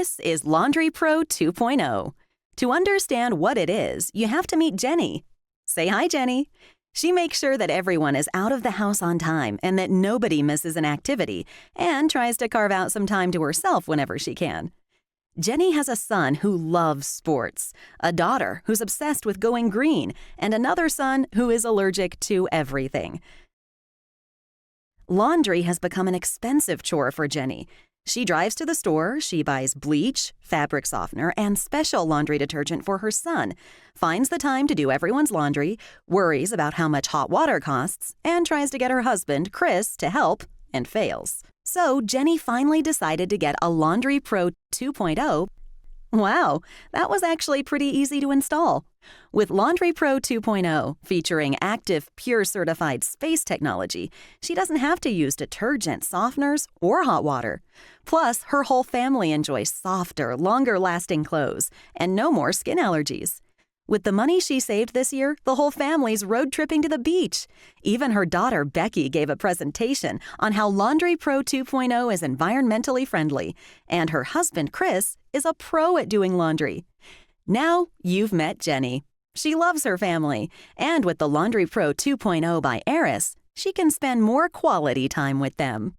This is Laundry Pro 2.0. To understand what it is, you have to meet Jenny. Say hi, Jenny. She makes sure that everyone is out of the house on time and that nobody misses an activity, and tries to carve out some time to herself whenever she can. Jenny has a son who loves sports, a daughter who's obsessed with going green, and another son who is allergic to everything. Laundry has become an expensive chore for Jenny. She drives to the store, she buys bleach, fabric softener, and special laundry detergent for her son, finds the time to do everyone's laundry, worries about how much hot water costs, and tries to get her husband, Chris, to help, and fails. So Jenny finally decided to get a Laundry Pro 2.0. Wow, that was actually pretty easy to install. With Laundry Pro 2.0, featuring active, pure certified space technology, she doesn't have to use detergent, softeners, or hot water. Plus, her whole family enjoys softer, longer-lasting clothes and no more skin allergies. With the money she saved this year, the whole family's road tripping to the beach. Even her daughter, Becky, gave a presentation on how Laundry Pro 2.0 is environmentally friendly, and her husband, Chris, is a pro at doing laundry. Now you've met Jenny. She loves her family, and with the Laundry Pro 2.0 by Eris, she can spend more quality time with them.